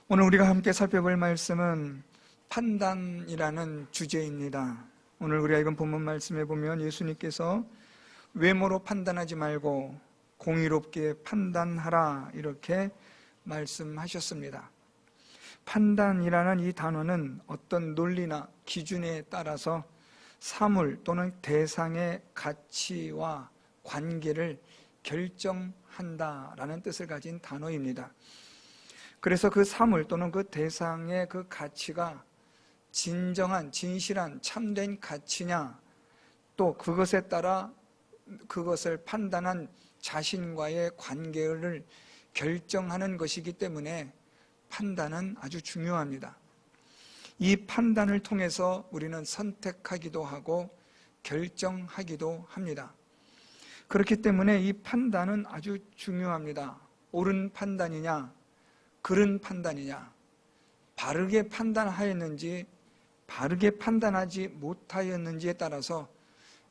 오늘 우리가 함께 살펴볼 말씀은 판단이라는 주제입니다. 오늘 우리가 읽은 본문 말씀에 보면 예수님께서 외모로 판단하지 말고 공의롭게 판단하라 이렇게 말씀하셨습니다. 판단이라는 이 단어는 어떤 논리나 기준에 따라서 사물 또는 대상의 가치와 관계를 결정한다라는 뜻을 가진 단어입니다. 그래서 그 사물 또는 그 대상의 그 가치가 진정한, 진실한, 참된 가치냐, 또 그것에 따라 그것을 판단한 자신과의 관계를 결정하는 것이기 때문에 판단은 아주 중요합니다. 이 판단을 통해서 우리는 선택하기도 하고 결정하기도 합니다. 그렇기 때문에 이 판단은 아주 중요합니다. 옳은 판단이냐, 그른 판단이냐, 바르게 판단하였는지 바르게 판단하지 못하였는지에 따라서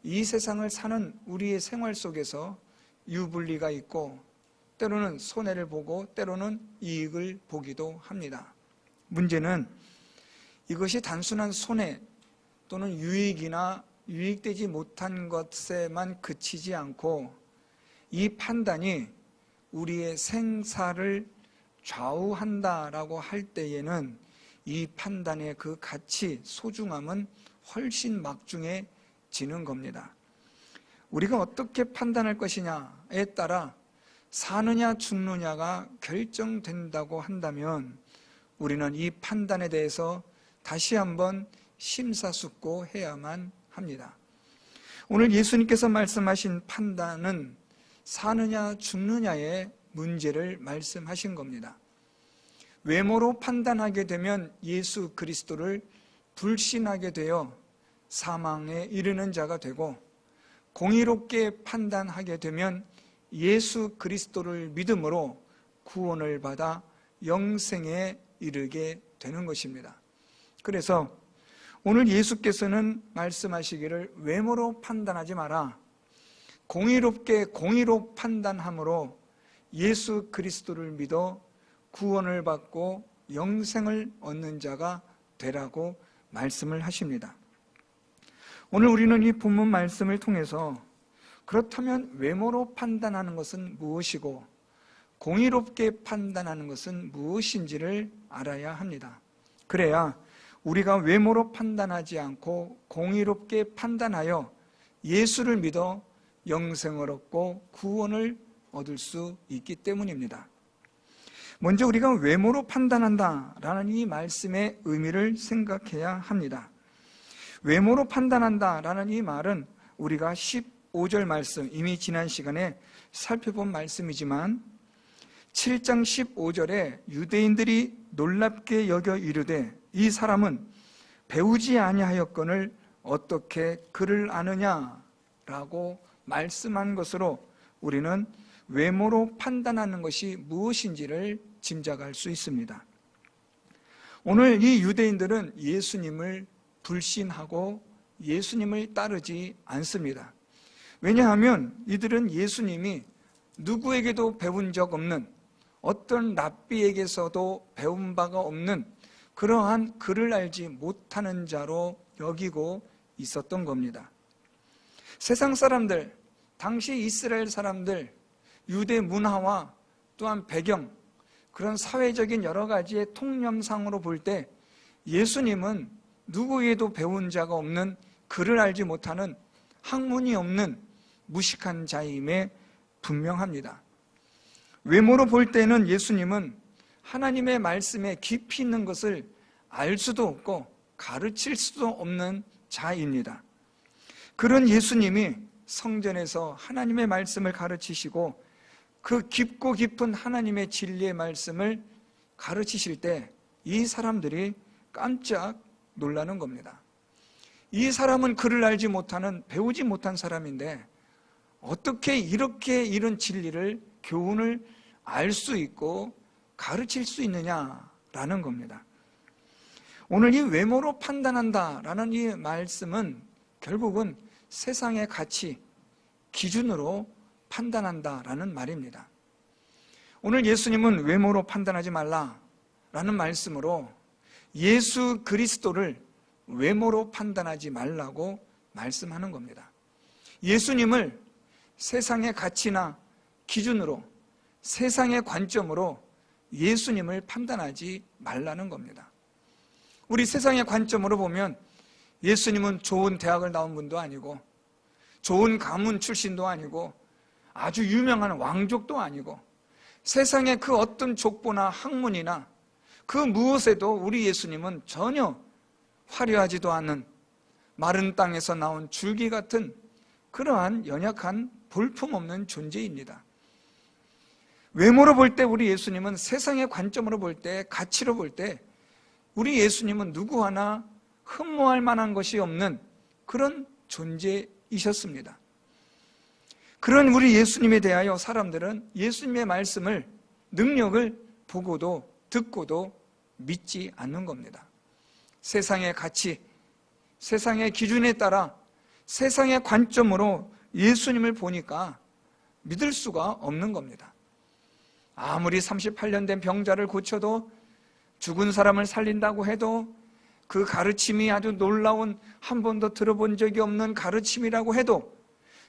이 세상을 사는 우리의 생활 속에서 유불리가 있고 때로는 손해를 보고 때로는 이익을 보기도 합니다. 문제는 이것이 단순한 손해 또는 유익이나 유익되지 못한 것에만 그치지 않고 이 판단이 우리의 생사를 좌우한다라고 할 때에는 이 판단의 그 가치, 소중함은 훨씬 막중해지는 겁니다. 우리가 어떻게 판단할 것이냐에 따라 사느냐 죽느냐가 결정된다고 한다면 우리는 이 판단에 대해서 다시 한번 심사숙고해야만 합니다. 오늘 예수님께서 말씀하신 판단은 사느냐 죽느냐의 문제를 말씀하신 겁니다. 외모로 판단하게 되면 예수 그리스도를 불신하게 되어 사망에 이르는 자가 되고, 공의롭게 판단하게 되면 예수 그리스도를 믿음으로 구원을 받아 영생에 이르게 되는 것입니다. 그래서 오늘 예수께서는 말씀하시기를 외모로 판단하지 마라, 공의롭게 공의로 판단함으로 예수 그리스도를 믿어 구원을 받고 영생을 얻는 자가 되라고 말씀을 하십니다. 오늘 우리는 이 본문 말씀을 통해서 그렇다면 외모로 판단하는 것은 무엇이고 공의롭게 판단하는 것은 무엇인지를 알아야 합니다. 그래야 우리가 외모로 판단하지 않고 공의롭게 판단하여 예수를 믿어 영생을 얻고 구원을 얻을 수 있기 때문입니다. 먼저 우리가 외모로 판단한다라는 이 말씀의 의미를 생각해야 합니다. 외모로 판단한다라는 이 말은 우리가 15절 말씀, 이미 지난 시간에 살펴본 말씀이지만 7장 15절에 유대인들이 놀랍게 여겨 이르되 이 사람은 배우지 아니하였거늘 어떻게 그를 아느냐라고 말씀한 것으로 우리는 외모로 판단하는 것이 무엇인지를 짐작할 수 있습니다. 오늘 이 유대인들은 예수님을 불신하고 예수님을 따르지 않습니다. 왜냐하면 이들은 예수님이 누구에게도 배운 적 없는, 어떤 랍비에게서도 배운 바가 없는 그러한 그를 알지 못하는 자로 여기고 있었던 겁니다. 세상 사람들, 당시 이스라엘 사람들, 유대 문화와 또한 배경, 그런 사회적인 여러 가지의 통념상으로 볼 때 예수님은 누구에게도 배운 자가 없는, 그를 알지 못하는, 학문이 없는 무식한 자임에 분명합니다. 외모로 볼 때는 예수님은 하나님의 말씀에 깊이 있는 것을 알 수도 없고 가르칠 수도 없는 자입니다. 그런 예수님이 성전에서 하나님의 말씀을 가르치시고 그 깊고 깊은 하나님의 진리의 말씀을 가르치실 때 이 사람들이 깜짝 놀라는 겁니다. 이 사람은 그를 알지 못하는, 배우지 못한 사람인데 어떻게 이렇게 이런 진리를, 교훈을 알 수 있고 가르칠 수 있느냐라는 겁니다. 오늘 이 외모로 판단한다라는 이 말씀은 결국은 세상의 가치, 기준으로 판단한다라는 말입니다. 오늘 예수님은 외모로 판단하지 말라라고 라는 말씀으로 예수 그리스도를 외모로 판단하지 말라고 말씀하는 겁니다. 예수님을 세상의 가치나 기준으로, 세상의 관점으로 예수님을 판단하지 말라는 겁니다. 우리 세상의 관점으로 보면 예수님은 좋은 대학을 나온 분도 아니고, 좋은 가문 출신도 아니고, 아주 유명한 왕족도 아니고, 세상의 그 어떤 족보나 학문이나 그 무엇에도 우리 예수님은 전혀 화려하지도 않은 마른 땅에서 나온 줄기 같은 그러한 연약한 볼품없는 존재입니다. 외모로 볼 때 우리 예수님은, 세상의 관점으로 볼 때, 가치로 볼 때 우리 예수님은 누구 하나 흠모할 만한 것이 없는 그런 존재이셨습니다. 그런 우리 예수님에 대하여 사람들은 예수님의 말씀을, 능력을 보고도 듣고도 믿지 않는 겁니다. 세상의 가치, 세상의 기준에 따라, 세상의 관점으로 예수님을 보니까 믿을 수가 없는 겁니다. 아무리 38년 된 병자를 고쳐도, 죽은 사람을 살린다고 해도, 그 가르침이 아주 놀라운, 한 번도 들어본 적이 없는 가르침이라고 해도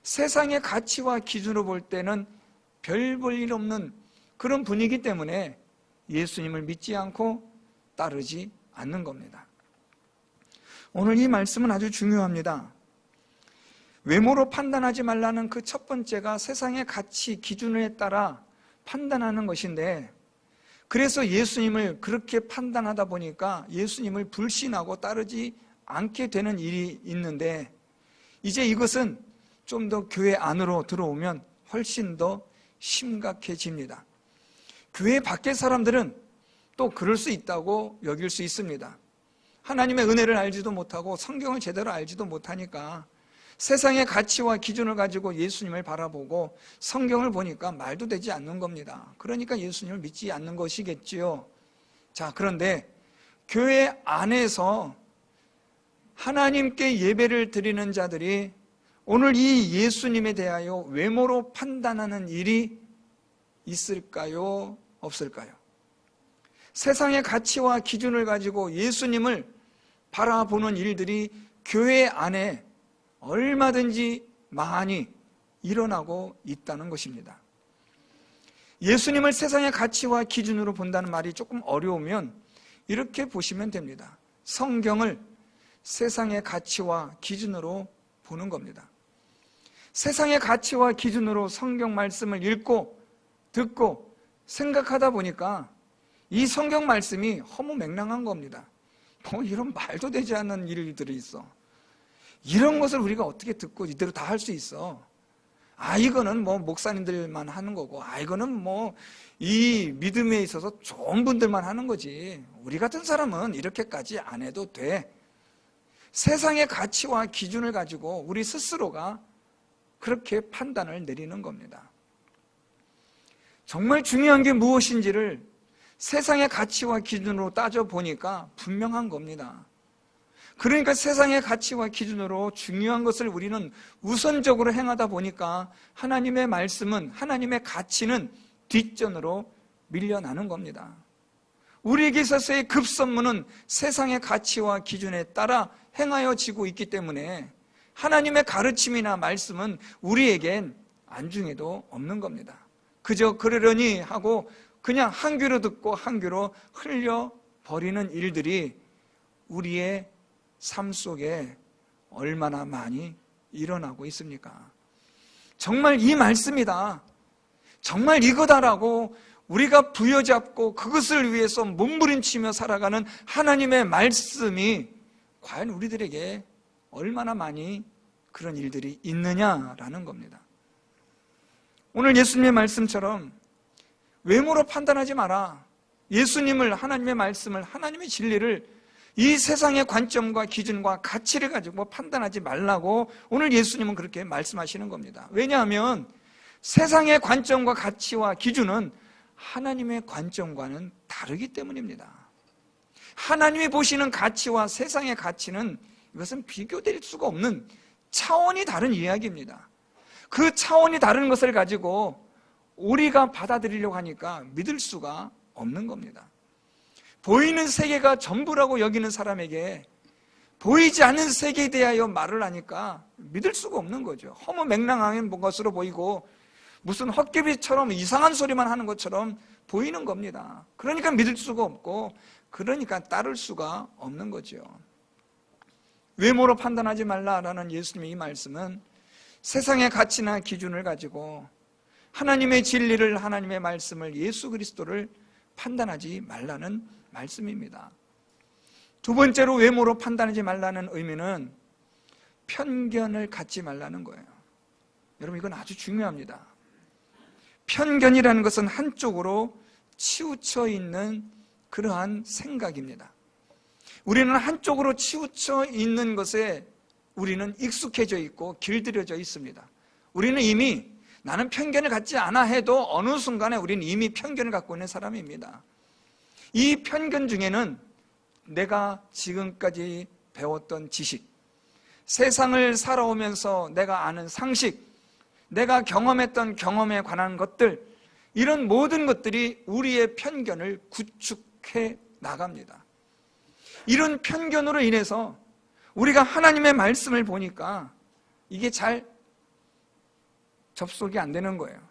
세상의 가치와 기준으로 볼 때는 별 볼 일 없는 그런 분위기 때문에 예수님을 믿지 않고 따르지 않는 겁니다. 오늘 이 말씀은 아주 중요합니다. 외모로 판단하지 말라는 그 첫 번째가 세상의 가치, 기준에 따라 판단하는 것인데, 그래서 예수님을 그렇게 판단하다 보니까 예수님을 불신하고 따르지 않게 되는 일이 있는데, 이제 이것은 좀 더 교회 안으로 들어오면 훨씬 더 심각해집니다. 교회 밖의 사람들은 또 그럴 수 있다고 여길 수 있습니다. 하나님의 은혜를 알지도 못하고 성경을 제대로 알지도 못하니까 세상의 가치와 기준을 가지고 예수님을 바라보고 성경을 보니까 말도 되지 않는 겁니다. 그러니까 예수님을 믿지 않는 것이겠지요. 자, 그런데 교회 안에서 하나님께 예배를 드리는 자들이 오늘 이 예수님에 대하여 외모로 판단하는 일이 있을까요? 없을까요? 세상의 가치와 기준을 가지고 예수님을 바라보는 일들이 교회 안에 얼마든지 많이 일어나고 있다는 것입니다. 예수님을 세상의 가치와 기준으로 본다는 말이 조금 어려우면 이렇게 보시면 됩니다. 성경을 세상의 가치와 기준으로 보는 겁니다. 세상의 가치와 기준으로 성경 말씀을 읽고 듣고 생각하다 보니까 이 성경 말씀이 허무맹랑한 겁니다. 뭐 이런 말도 되지 않는 일들이 있어. 이런 것을 우리가 어떻게 듣고 이대로 다 할 수 있어. 이거는 뭐 목사님들만 하는 거고, 이거는 뭐 이 믿음에 있어서 좋은 분들만 하는 거지. 우리 같은 사람은 이렇게까지 안 해도 돼. 세상의 가치와 기준을 가지고 우리 스스로가 그렇게 판단을 내리는 겁니다. 정말 중요한 게 무엇인지를 세상의 가치와 기준으로 따져보니까 분명한 겁니다. 그러니까 세상의 가치와 기준으로 중요한 것을 우리는 우선적으로 행하다 보니까 하나님의 말씀은, 하나님의 가치는 뒷전으로 밀려나는 겁니다. 우리에게 있어서의 급선무는 세상의 가치와 기준에 따라 행하여지고 있기 때문에 하나님의 가르침이나 말씀은 우리에겐 안중에도 없는 겁니다. 그저 그러려니 하고 그냥 한 귀로 듣고 한 귀로 흘려버리는 일들이 우리의 삶 속에 얼마나 많이 일어나고 있습니까? 정말 이 말씀이다, 정말 이거다라고 우리가 부여잡고 그것을 위해서 몸부림치며 살아가는 하나님의 말씀이 과연 우리들에게 얼마나 많이 그런 일들이 있느냐라는 겁니다. 오늘 예수님의 말씀처럼 외모로 판단하지 마라. 예수님을, 하나님의 말씀을, 하나님의 진리를 이 세상의 관점과 기준과 가치를 가지고 판단하지 말라고 오늘 예수님은 그렇게 말씀하시는 겁니다. 왜냐하면 세상의 관점과 가치와 기준은 하나님의 관점과는 다르기 때문입니다. 하나님이 보시는 가치와 세상의 가치는, 이것은 비교될 수가 없는 차원이 다른 이야기입니다. 그 차원이 다른 것을 가지고 우리가 받아들이려고 하니까 믿을 수가 없는 겁니다. 보이는 세계가 전부라고 여기는 사람에게 보이지 않는 세계에 대하여 말을 하니까 믿을 수가 없는 거죠. 허무맹랑한 것으로 보이고 무슨 헛개비처럼 이상한 소리만 하는 것처럼 보이는 겁니다. 그러니까 믿을 수가 없고, 그러니까 따를 수가 없는 거죠. 외모로 판단하지 말라라는 예수님의 이 말씀은 세상의 가치나 기준을 가지고 하나님의 진리를, 하나님의 말씀을, 예수 그리스도를 판단하지 말라는 말씀입니다. 두 번째로 외모로 판단하지 말라는 의미는 편견을 갖지 말라는 거예요. 여러분, 이건 아주 중요합니다. 편견이라는 것은 한쪽으로 치우쳐 있는 그러한 생각입니다. 우리는 한쪽으로 치우쳐 있는 것에 우리는 익숙해져 있고 길들여져 있습니다. 우리는 이미 나는 편견을 갖지 않아 해도 어느 순간에 우리는 이미 편견을 갖고 있는 사람입니다. 이 편견 중에는 내가 지금까지 배웠던 지식, 세상을 살아오면서 내가 아는 상식, 내가 경험했던 경험에 관한 것들, 이런 모든 것들이 우리의 편견을 구축해 나갑니다. 이런 편견으로 인해서 우리가 하나님의 말씀을 보니까 이게 잘 접속이 안 되는 거예요.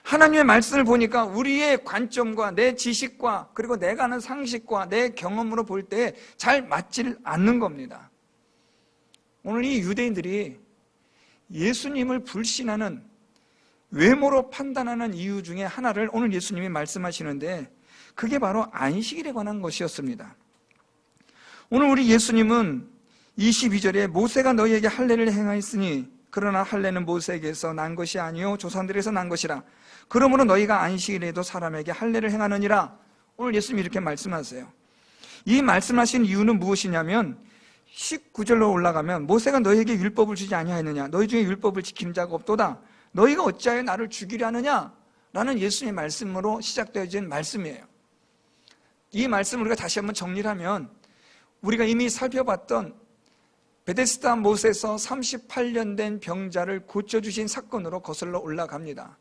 하나님의 말씀을 보니까 우리의 관점과 내 지식과 그리고 내가 아는 상식과 내 경험으로 볼 때 잘 맞질 않는 겁니다. 오늘 이 유대인들이 예수님을 불신하는, 외모로 판단하는 이유 중에 하나를 오늘 예수님이 말씀하시는데, 그게 바로 안식일에 관한 것이었습니다. 오늘 우리 예수님은 22절에 모세가 너희에게 할례를 행하였으니 그러나 할례는 모세에게서 난 것이 아니요 조상들에서 난 것이라. 그러므로 너희가 안식일에도 사람에게 할례를 행하느니라. 오늘 예수님이 이렇게 말씀하세요. 이 말씀하신 이유는 무엇이냐면 19절로 올라가면 모세가 너희에게 율법을 주지 아니하였느냐, 너희 중에 율법을 지키는 자가 없도다, 너희가 어찌하여 나를 죽이려 하느냐 라는 예수님의 말씀으로 시작되어진 말씀이에요. 이 말씀을 우리가 다시 한번 정리를 하면 우리가 이미 살펴봤던 베데스다 못에서 38년 된 병자를 고쳐주신 사건으로 거슬러 올라갑니다.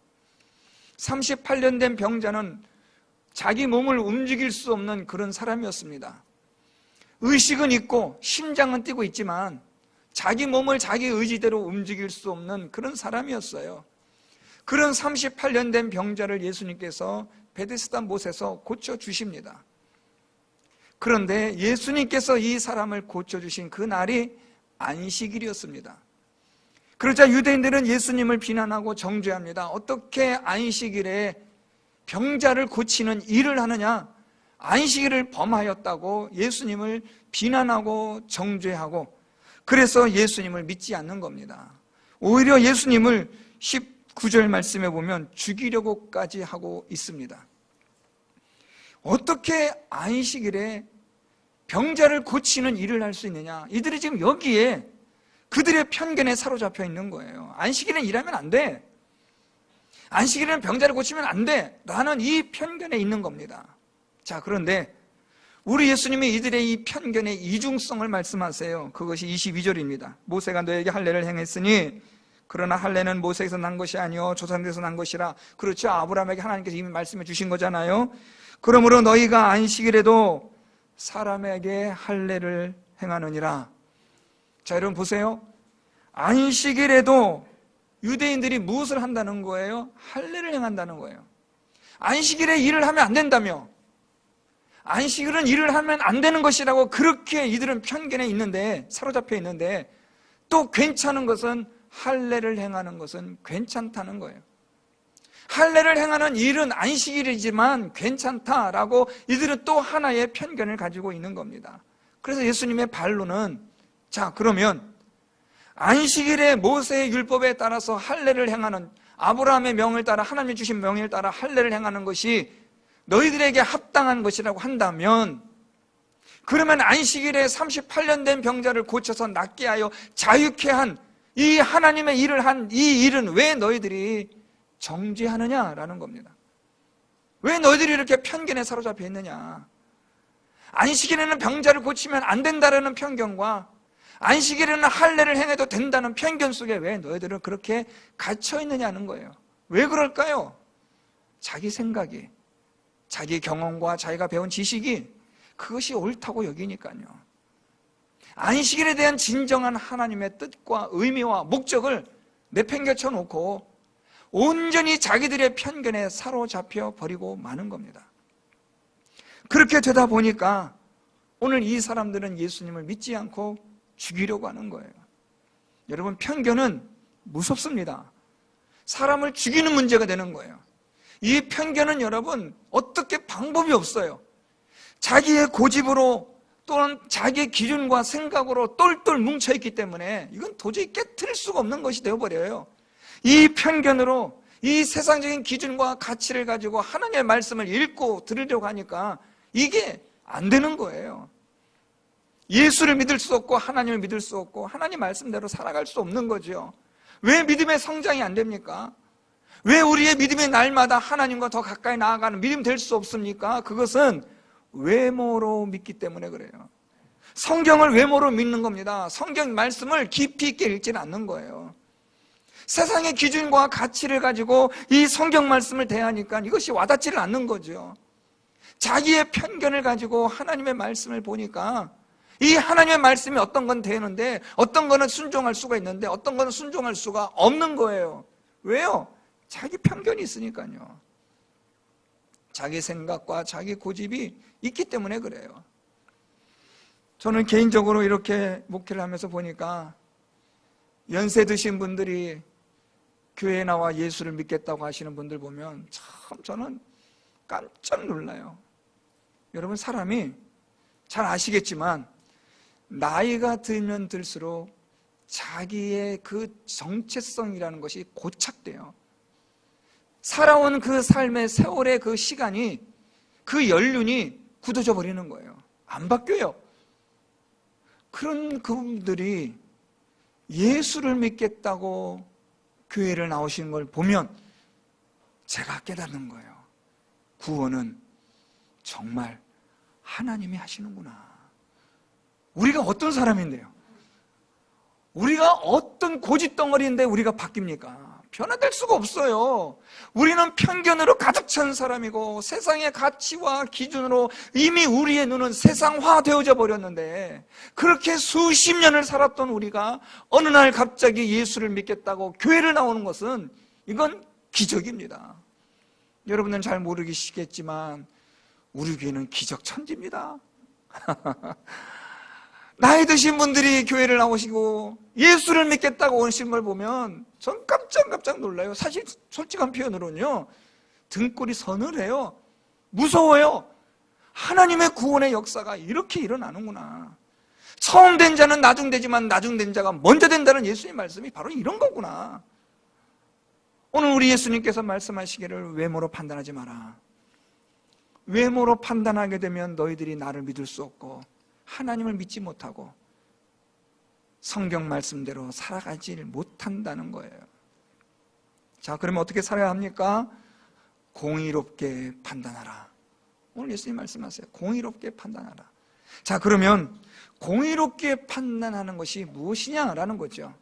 38년 된 병자는 자기 몸을 움직일 수 없는 그런 사람이었습니다. 의식은 있고 심장은 뛰고 있지만 자기 몸을 자기 의지대로 움직일 수 없는 그런 사람이었어요. 그런 38년 된 병자를 예수님께서 베데스다 못에서 고쳐주십니다. 그런데 예수님께서 이 사람을 고쳐주신 그 날이 안식일이었습니다. 그러자 유대인들은 예수님을 비난하고 정죄합니다. 어떻게 안식일에 병자를 고치는 일을 하느냐, 안식일을 범하였다고 예수님을 비난하고 정죄하고, 그래서 예수님을 믿지 않는 겁니다. 오히려 예수님을 19절 말씀에 보면 죽이려고까지 하고 있습니다. 어떻게 안식일에 병자를 고치는 일을 할 수 있느냐, 이들이 지금 여기에 그들의 편견에 사로잡혀 있는 거예요. 안식일은 일하면 안 돼, 안식일에는 병자를 고치면 안 돼 라는 이 편견에 있는 겁니다. 자, 그런데 우리 예수님이 이들의 이 편견의 이중성을 말씀하세요. 그것이 22절입니다. 모세가 너에게 할례를 행했으니 그러나 할례는 모세에서 난 것이 아니요 조상들에서 난 것이라. 그렇죠, 아브라함에게 하나님께서 이미 말씀해 주신 거잖아요. 그러므로 너희가 안식일에도 사람에게 할례를 행하느니라. 자, 여러분 보세요. 안식일에도 유대인들이 무엇을 한다는 거예요? 할례를 행한다는 거예요. 안식일에 일을 하면 안 된다며, 안식일은 일을 하면 안 되는 것이라고 그렇게 이들은 편견에 있는데, 사로잡혀 있는데, 또 괜찮은 것은, 할례를 행하는 것은 괜찮다는 거예요. 할례를 행하는 일은 안식일이지만 괜찮다라고 이들은 또 하나의 편견을 가지고 있는 겁니다. 그래서 예수님의 반론은, 자, 그러면 안식일에 모세의 율법에 따라서 할례를 행하는, 아브라함의 명을 따라, 하나님이 주신 명을 따라 할례를 행하는 것이 너희들에게 합당한 것이라고 한다면, 그러면 안식일에 38년 된 병자를 고쳐서 낫게 하여 자유케 한 이 하나님의 일을 한 이 일은 왜 너희들이 정죄하느냐라는 겁니다. 왜 너희들이 이렇게 편견에 사로잡혀 있느냐. 안식일에는 병자를 고치면 안 된다라는 편견과 안식일에는 할례를 행해도 된다는 편견 속에 왜 너희들은 그렇게 갇혀 있느냐는 거예요. 왜 그럴까요? 자기 생각이, 자기 경험과 자기가 배운 지식이 그것이 옳다고 여기니까요. 안식일에 대한 진정한 하나님의 뜻과 의미와 목적을 내팽개쳐 놓고 온전히 자기들의 편견에 사로잡혀 버리고 마는 겁니다. 그렇게 되다 보니까 오늘 이 사람들은 예수님을 믿지 않고 죽이려고 하는 거예요. 여러분, 편견은 무섭습니다. 사람을 죽이는 문제가 되는 거예요. 이 편견은 여러분 어떻게 방법이 없어요. 자기의 고집으로 또는 자기의 기준과 생각으로 똘똘 뭉쳐있기 때문에 이건 도저히 깨트릴 수가 없는 것이 되어버려요. 이 편견으로 이 세상적인 기준과 가치를 가지고 하나님의 말씀을 읽고 들으려고 하니까 이게 안 되는 거예요. 예수를 믿을 수 없고 하나님을 믿을 수 없고 하나님 말씀대로 살아갈 수 없는 거죠. 왜 믿음의 성장이 안 됩니까? 왜 우리의 믿음이 날마다 하나님과 더 가까이 나아가는 믿음 될 수 없습니까? 그것은 외모로 믿기 때문에 그래요. 성경을 외모로 믿는 겁니다. 성경 말씀을 깊이 있게 읽지는 않는 거예요. 세상의 기준과 가치를 가지고 이 성경 말씀을 대하니까 이것이 와닿지를 않는 거죠. 자기의 편견을 가지고 하나님의 말씀을 보니까 이 하나님의 말씀이 어떤 건 되는데 어떤 거는 순종할 수가 있는데 어떤 거는 순종할 수가 없는 거예요. 왜요? 자기 편견이 있으니까요. 자기 생각과 자기 고집이 있기 때문에 그래요. 저는 개인적으로 이렇게 목회를 하면서 보니까 연세 드신 분들이 교회에 나와 예수를 믿겠다고 하시는 분들 보면 참 저는 깜짝 놀라요. 여러분, 사람이 잘 아시겠지만 나이가 들면 들수록 자기의 그 정체성이라는 것이 고착돼요. 살아온 그 삶의 세월의 그 시간이, 그 연륜이 굳어져 버리는 거예요. 안 바뀌어요. 그런 그분들이 예수를 믿겠다고 교회를 나오시는 걸 보면 제가 깨닫는 거예요. 구원은 정말 하나님이 하시는구나. 우리가 어떤 사람인데요? 우리가 어떤 고집덩어리인데 우리가 바뀝니까? 변화될 수가 없어요. 우리는 편견으로 가득 찬 사람이고 세상의 가치와 기준으로 이미 우리의 눈은 세상화되어져 버렸는데 그렇게 수십 년을 살았던 우리가 어느 날 갑자기 예수를 믿겠다고 교회를 나오는 것은 이건 기적입니다. 여러분은 잘 모르시겠지만 우리 교회는 기적 천지입니다. 나이 드신 분들이 교회를 나오시고 예수를 믿겠다고 오신 걸 보면 전 깜짝 놀라요. 사실 솔직한 표현으로는요, 등골이 서늘해요. 무서워요. 하나님의 구원의 역사가 이렇게 일어나는구나. 처음 된 자는 나중되지만 나중된 자가 먼저 된다는 예수님 말씀이 바로 이런 거구나. 오늘 우리 예수님께서 말씀하시기를 외모로 판단하지 마라. 외모로 판단하게 되면 너희들이 나를 믿을 수 없고 하나님을 믿지 못하고 성경 말씀대로 살아가지 못한다는 거예요. 자, 그러면 어떻게 살아야 합니까? 공의롭게 판단하라. 오늘 예수님 말씀하세요. 공의롭게 판단하라. 자, 그러면 공의롭게 판단하는 것이 무엇이냐라는 거죠.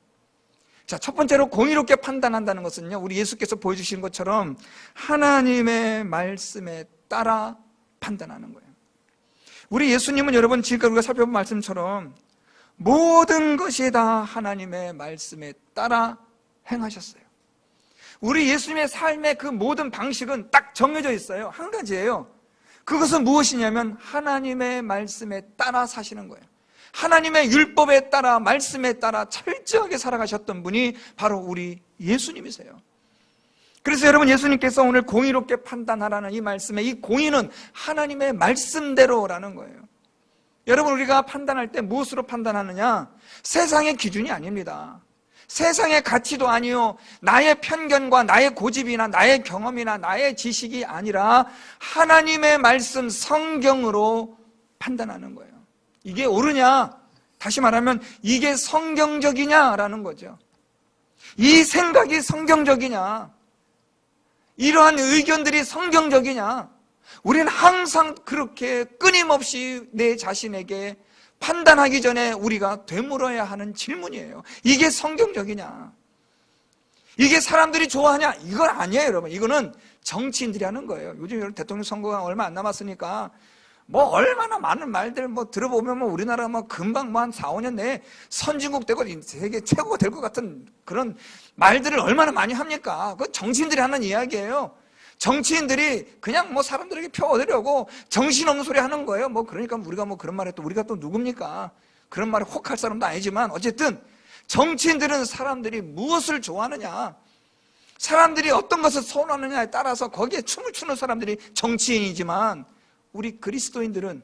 자, 첫 번째로 공의롭게 판단한다는 것은요, 우리 예수께서 보여주신 것처럼 하나님의 말씀에 따라 판단하는 거예요. 우리 예수님은 여러분 지금까지 우리가 살펴본 말씀처럼 모든 것이 다 하나님의 말씀에 따라 행하셨어요. 우리 예수님의 삶의 그 모든 방식은 딱 정해져 있어요. 한 가지예요. 그것은 무엇이냐면 하나님의 말씀에 따라 사시는 거예요. 하나님의 율법에 따라 말씀에 따라 철저하게 살아가셨던 분이 바로 우리 예수님이세요. 그래서 여러분, 예수님께서 오늘 공의롭게 판단하라는 이 말씀에 이 공의는 하나님의 말씀대로라는 거예요. 여러분, 우리가 판단할 때 무엇으로 판단하느냐? 세상의 기준이 아닙니다. 세상의 가치도 아니요, 나의 편견과 나의 고집이나 나의 경험이나 나의 지식이 아니라 하나님의 말씀 성경으로 판단하는 거예요. 이게 옳으냐? 다시 말하면 이게 성경적이냐라는 거죠. 이 생각이 성경적이냐? 이러한 의견들이 성경적이냐? 우리는 항상 그렇게 끊임없이 내 자신에게 판단하기 전에 우리가 되물어야 하는 질문이에요. 이게 성경적이냐? 이게 사람들이 좋아하냐? 이건 아니에요, 여러분. 이거는 정치인들이 하는 거예요. 요즘 대통령 선거가 얼마 안 남았으니까 뭐 얼마나 많은 말들 뭐 들어보면 뭐 우리나라 뭐 금방 뭐 한 4, 5년 내에 선진국 되고 세계 최고가 될 것 같은 그런 말들을 얼마나 많이 합니까? 그건 정치인들이 하는 이야기예요. 정치인들이 그냥 뭐 사람들에게 표 얻으려고 정신없는 소리 하는 거예요. 뭐 그러니까 우리가 뭐 그런 말에 또 우리가 또 누굽니까? 그런 말에 혹할 사람도 아니지만 어쨌든 정치인들은 사람들이 무엇을 좋아하느냐, 사람들이 어떤 것을 선호하느냐에 따라서 거기에 춤을 추는 사람들이 정치인이지만 우리 그리스도인들은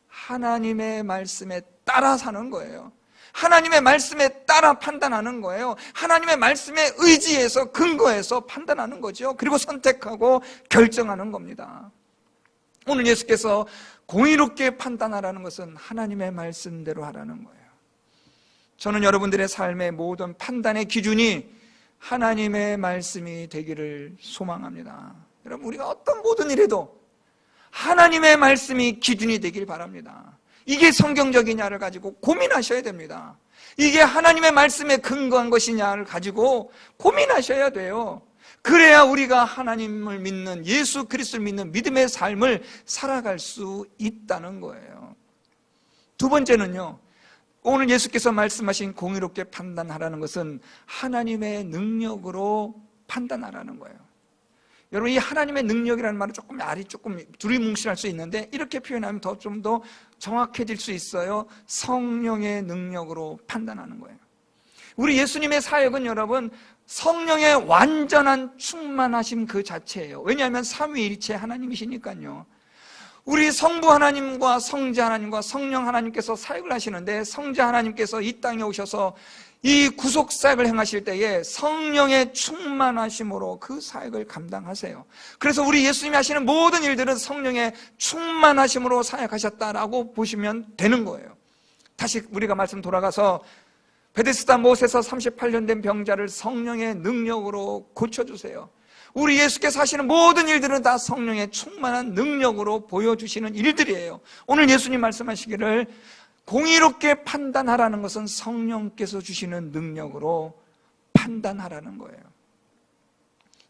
하나님의 말씀에 따라 사는 거예요. 하나님의 말씀에 따라 판단하는 거예요. 하나님의 말씀에 의지해서 근거해서 판단하는 거죠. 그리고 선택하고 결정하는 겁니다. 오늘 예수께서 공의롭게 판단하라는 것은 하나님의 말씀대로 하라는 거예요. 저는 여러분들의 삶의 모든 판단의 기준이 하나님의 말씀이 되기를 소망합니다. 여러분, 우리가 어떤 모든 일에도 하나님의 말씀이 기준이 되길 바랍니다. 이게 성경적이냐를 가지고 고민하셔야 됩니다. 이게 하나님의 말씀에 근거한 것이냐를 가지고 고민하셔야 돼요. 그래야 우리가 하나님을 믿는, 예수 그리스도를 믿는 믿음의 삶을 살아갈 수 있다는 거예요. 두 번째는요, 오늘 예수께서 말씀하신 공의롭게 판단하라는 것은 하나님의 능력으로 판단하라는 거예요. 여러분, 이 하나님의 능력이라는 말은 조금 말이 조금 두리뭉실할 수 있는데 이렇게 표현하면 좀 더 정확해질 수 있어요. 성령의 능력으로 판단하는 거예요. 우리 예수님의 사역은 여러분 성령의 완전한 충만하심 그 자체예요. 왜냐하면 삼위일체 하나님이시니까요. 우리 성부 하나님과 성자 하나님과 성령 하나님께서 사역을 하시는데, 성자 하나님께서 이 땅에 오셔서 이 구속 사역을 행하실 때에 성령의 충만하심으로 그 사역을 감당하세요. 그래서 우리 예수님이 하시는 모든 일들은 성령의 충만하심으로 사역하셨다라고 보시면 되는 거예요. 다시 우리가 말씀 돌아가서 베데스다 못에서 38년 된 병자를 성령의 능력으로 고쳐주세요. 우리 예수께서 하시는 모든 일들은 다 성령의 충만한 능력으로 보여주시는 일들이에요. 오늘 예수님 말씀하시기를 공의롭게 판단하라는 것은 성령께서 주시는 능력으로 판단하라는 거예요.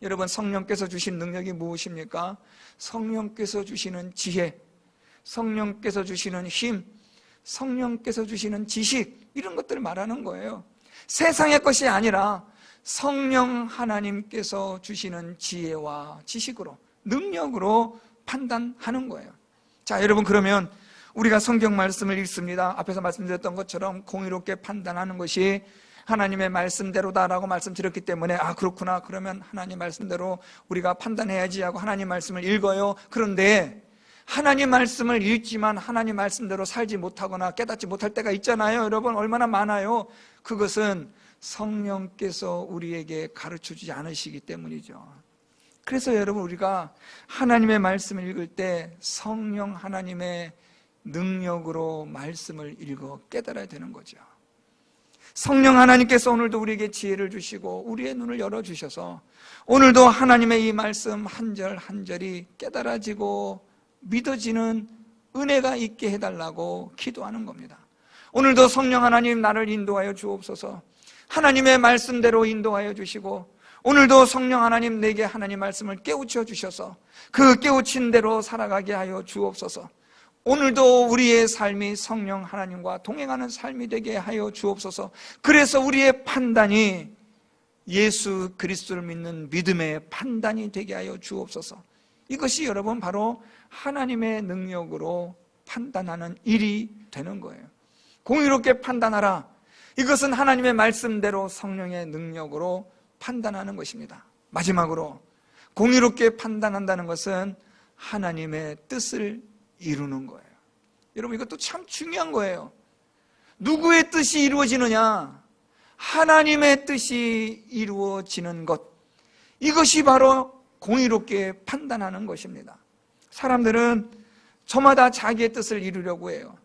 여러분, 성령께서 주신 능력이 무엇입니까? 성령께서 주시는 지혜, 성령께서 주시는 힘, 성령께서 주시는 지식, 이런 것들을 말하는 거예요. 세상의 것이 아니라 성령 하나님께서 주시는 지혜와 지식으로, 능력으로 판단하는 거예요. 자, 여러분, 그러면 우리가 성경 말씀을 읽습니다. 앞에서 말씀드렸던 것처럼 공의롭게 판단하는 것이 하나님의 말씀대로다라고 말씀드렸기 때문에 그렇구나, 그러면 하나님 말씀대로 우리가 판단해야지 하고 하나님 말씀을 읽어요. 그런데 하나님 말씀을 읽지만 하나님 말씀대로 살지 못하거나 깨닫지 못할 때가 있잖아요. 여러분, 얼마나 많아요. 그것은 성령께서 우리에게 가르쳐주지 않으시기 때문이죠. 그래서 여러분, 우리가 하나님의 말씀을 읽을 때 성령 하나님의 능력으로 말씀을 읽어 깨달아야 되는 거죠. 성령 하나님께서 오늘도 우리에게 지혜를 주시고 우리의 눈을 열어주셔서 오늘도 하나님의 이 말씀 한 절 한 절이 깨달아지고 믿어지는 은혜가 있게 해달라고 기도하는 겁니다. 오늘도 성령 하나님, 나를 인도하여 주옵소서. 하나님의 말씀대로 인도하여 주시고 오늘도 성령 하나님, 내게 하나님 말씀을 깨우쳐 주셔서 그 깨우친 대로 살아가게 하여 주옵소서. 오늘도 우리의 삶이 성령 하나님과 동행하는 삶이 되게 하여 주옵소서. 그래서 우리의 판단이 예수 그리스도를 믿는 믿음의 판단이 되게 하여 주옵소서. 이것이 여러분 바로 하나님의 능력으로 판단하는 일이 되는 거예요. 공의롭게 판단하라. 이것은 하나님의 말씀대로 성령의 능력으로 판단하는 것입니다. 마지막으로 공의롭게 판단한다는 것은 하나님의 뜻을 이루는 거예요. 여러분, 이것도 참 중요한 거예요. 누구의 뜻이 이루어지느냐? 하나님의 뜻이 이루어지는 것, 이것이 바로 공의롭게 판단하는 것입니다. 사람들은 저마다 자기의 뜻을 이루려고 해요.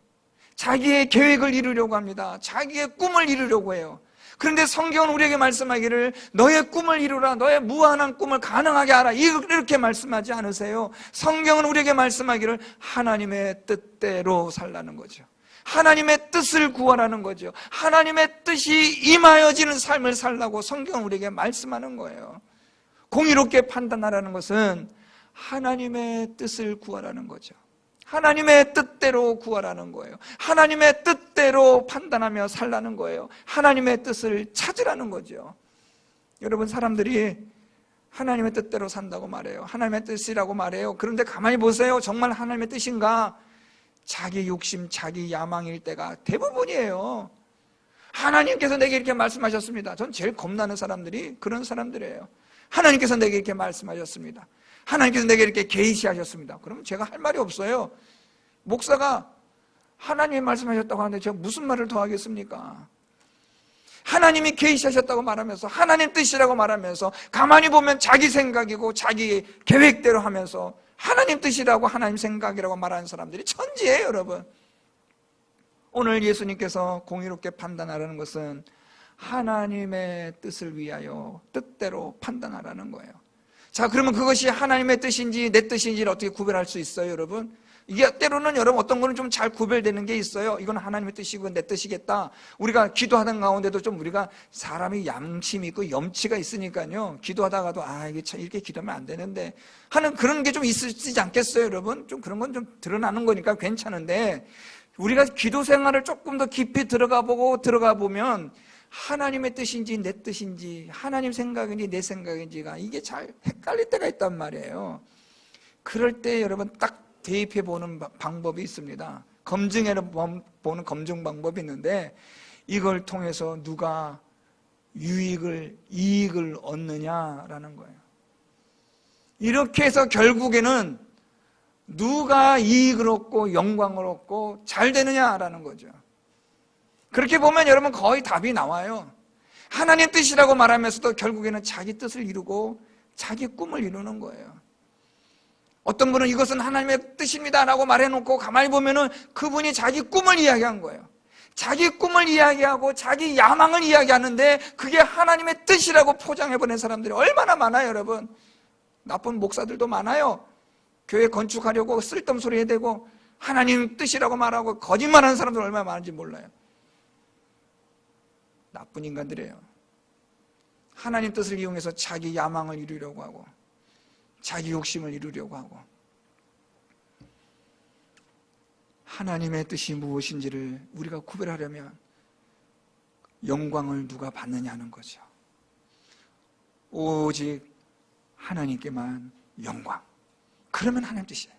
자기의 계획을 이루려고 합니다. 자기의 꿈을 이루려고 해요. 그런데 성경은 우리에게 말씀하기를 너의 꿈을 이루라, 너의 무한한 꿈을 가능하게 하라, 이렇게 말씀하지 않으세요? 성경은 우리에게 말씀하기를 하나님의 뜻대로 살라는 거죠. 하나님의 뜻을 구하라는 거죠. 하나님의 뜻이 임하여지는 삶을 살라고 성경은 우리에게 말씀하는 거예요. 공의롭게 판단하라는 것은 하나님의 뜻을 구하라는 거죠. 하나님의 뜻대로 구하라는 거예요. 하나님의 뜻대로 판단하며 살라는 거예요. 하나님의 뜻을 찾으라는 거죠. 여러분, 사람들이 하나님의 뜻대로 산다고 말해요. 하나님의 뜻이라고 말해요. 그런데 가만히 보세요. 정말 하나님의 뜻인가? 자기 욕심, 자기 야망일 때가 대부분이에요. 하나님께서 내게 이렇게 말씀하셨습니다. 전 제일 겁나는 사람들이 그런 사람들이에요. 하나님께서 내게 이렇게 말씀하셨습니다. 하나님께서 내게 이렇게 계시하셨습니다. 그러면 제가 할 말이 없어요. 목사가 하나님이 말씀하셨다고 하는데 제가 무슨 말을 더 하겠습니까? 하나님이 계시하셨다고 말하면서, 하나님 뜻이라고 말하면서, 가만히 보면 자기 생각이고 자기 계획대로 하면서 하나님 뜻이라고, 하나님 생각이라고 말하는 사람들이 천지예요, 여러분. 오늘 예수님께서 공의롭게 판단하라는 것은 하나님의 뜻을 위하여 뜻대로 판단하라는 거예요. 자, 그러면 그것이 하나님의 뜻인지 내 뜻인지를 어떻게 구별할 수 있어요, 여러분? 이게 때로는 여러분 어떤 거는 좀 잘 구별되는 게 있어요. 이건 하나님의 뜻이고 내 뜻이겠다. 우리가 기도하는 가운데도 좀 우리가 사람이 양심이 있고 염치가 있으니까요, 기도하다가도 이게 참 이렇게 기도하면 안 되는데 하는 그런 게 좀 있으시지 않겠어요, 여러분? 좀 그런 건 좀 드러나는 거니까 괜찮은데, 우리가 기도 생활을 조금 더 깊이 들어가 보면 하나님의 뜻인지 내 뜻인지, 하나님 생각인지 내 생각인지가 이게 잘 헷갈릴 때가 있단 말이에요. 그럴 때 여러분 딱 대입해 보는 방법이 있습니다. 검증해 보는 검증 방법이 있는데, 이걸 통해서 누가 이익을 얻느냐라는 거예요. 이렇게 해서 결국에는 누가 이익을 얻고 영광을 얻고 잘 되느냐라는 거죠. 그렇게 보면 여러분 거의 답이 나와요. 하나님 뜻이라고 말하면서도 결국에는 자기 뜻을 이루고 자기 꿈을 이루는 거예요. 어떤 분은 이것은 하나님의 뜻입니다 라고 말해놓고 가만히 보면은 그분이 자기 꿈을 이야기한 거예요. 자기 꿈을 이야기하고 자기 야망을 이야기하는데 그게 하나님의 뜻이라고 포장해버린 사람들이 얼마나 많아요, 여러분. 나쁜 목사들도 많아요. 교회 건축하려고 쓸데없는 소리 해대고 하나님 뜻이라고 말하고 거짓말하는 사람들 얼마나 많은지 몰라요. 나쁜 인간들이에요. 하나님 뜻을 이용해서 자기 야망을 이루려고 하고 자기 욕심을 이루려고 하고, 하나님의 뜻이 무엇인지를 우리가 구별하려면 영광을 누가 받느냐는 거죠. 오직 하나님께만 영광. 그러면 하나님 뜻이에요.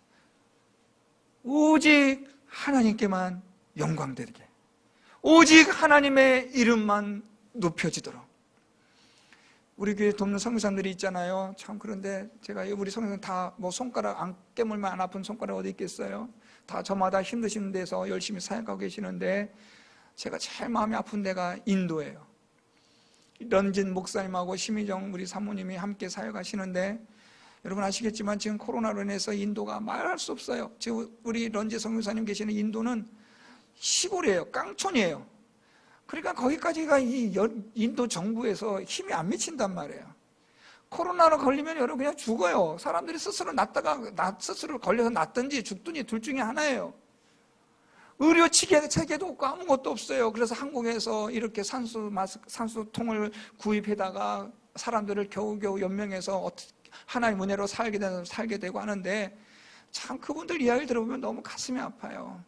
오직 하나님께만 영광 되게, 오직 하나님의 이름만 높여지도록. 우리 교회 돕는 성교사님들이 있잖아요. 참, 그런데 제가 우리 성교사님 다 뭐 손가락 안 깨물면 안 아픈 손가락 어디 있겠어요? 다 저마다 힘드신 데서 열심히 사역하고 계시는데, 제가 제일 마음이 아픈 데가 인도예요. 런진 목사님하고 심희정 우리 사모님이 함께 사역하시는데, 여러분 아시겠지만 지금 코로나로 인해서 인도가 말할 수 없어요. 지금 우리 런지 성교사님 계시는 인도는 시골이에요. 깡촌이에요. 그러니까 거기까지가 이 인도 정부에서 힘이 안 미친단 말이에요. 코로나로 걸리면 여러분 그냥 죽어요. 사람들이 스스로 스스로 걸려서 낫든지 죽든지 둘 중에 하나예요. 의료 체계도 없고 아무것도 없어요. 그래서 한국에서 이렇게 산수통을 구입해다가 사람들을 겨우겨우 연명해서 하나님 은혜로 살게 되고 하는데, 참 그분들 이야기를 들어보면 너무 가슴이 아파요.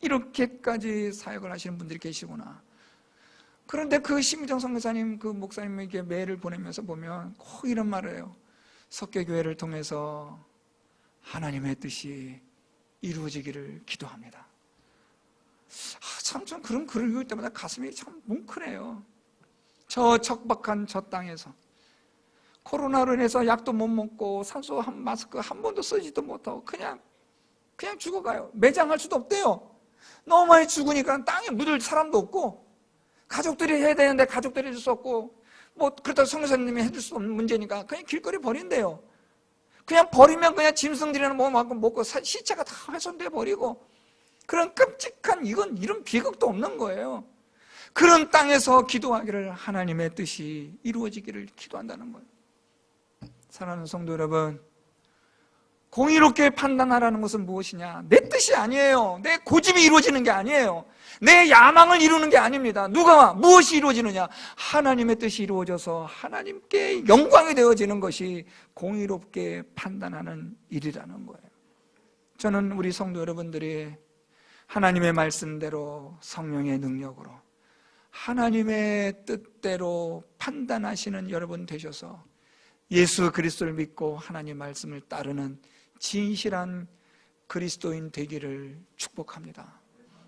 이렇게까지 사역을 하시는 분들이 계시구나. 그런데 그 심희정 선교사님, 그 목사님에게 메일을 보내면서 보면 꼭 이런 말을 해요. 석계교회를 통해서 하나님의 뜻이 이루어지기를 기도합니다. 참, 전 그런 글을 읽을 때마다 가슴이 참 뭉클해요. 저 척박한 저 땅에서 코로나로 인해서 약도 못 먹고 산소 마스크 한 번도 쓰지도 못하고 그냥 죽어가요. 매장할 수도 없대요. 너무 많이 죽으니까 땅에 묻을 사람도 없고, 가족들이 해야 되는데 가족들이 해줄 수 없고, 뭐 그렇다고 성교사님이 해줄 수 없는 문제니까 그냥 길거리 버린대요. 그냥 버리면 그냥 짐승들이나 뭐 먹고 시체가 다 훼손돼 버리고, 그런 끔찍한 이런 비극도 없는 거예요. 그런 땅에서 기도하기를, 하나님의 뜻이 이루어지기를 기도한다는 거예요. 사랑하는 성도 여러분, 공의롭게 판단하라는 것은 무엇이냐? 내 뜻이 아니에요. 내 고집이 이루어지는 게 아니에요. 내 야망을 이루는 게 아닙니다. 무엇이 이루어지느냐? 하나님의 뜻이 이루어져서 하나님께 영광이 되어지는 것이 공의롭게 판단하는 일이라는 거예요. 저는 우리 성도 여러분들이 하나님의 말씀대로 성령의 능력으로 하나님의 뜻대로 판단하시는 여러분 되셔서 예수 그리스도를 믿고 하나님 말씀을 따르는 진실한 그리스도인 되기를 축복합니다.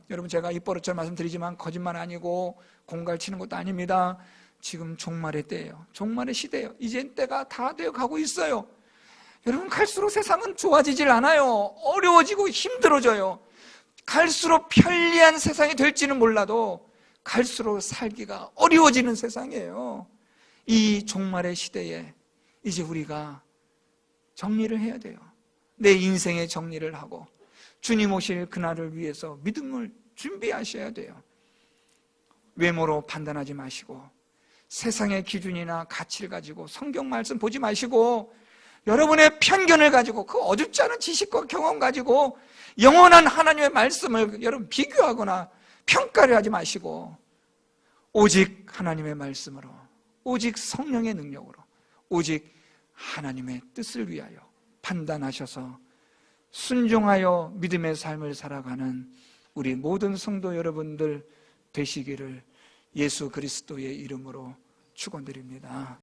여러분, 제가 입버릇처럼 말씀드리지만 거짓말 아니고 공갈 치는 것도 아닙니다. 지금 종말의 때예요. 종말의 시대예요. 이젠 때가 다 되어 가고 있어요. 여러분, 갈수록 세상은 좋아지질 않아요. 어려워지고 힘들어져요. 갈수록 편리한 세상이 될지는 몰라도 갈수록 살기가 어려워지는 세상이에요. 이 종말의 시대에 이제 우리가 정리를 해야 돼요. 내 인생의 정리를 하고 주님 오실 그날을 위해서 믿음을 준비하셔야 돼요. 외모로 판단하지 마시고 세상의 기준이나 가치를 가지고 성경 말씀 보지 마시고 여러분의 편견을 가지고 그 어둡지 않은 지식과 경험 가지고 영원한 하나님의 말씀을 여러분 비교하거나 평가를 하지 마시고 오직 하나님의 말씀으로, 오직 성령의 능력으로, 오직 하나님의 뜻을 위하여 판단하셔서 순종하여 믿음의 삶을 살아가는 우리 모든 성도 여러분들 되시기를 예수 그리스도의 이름으로 축원드립니다.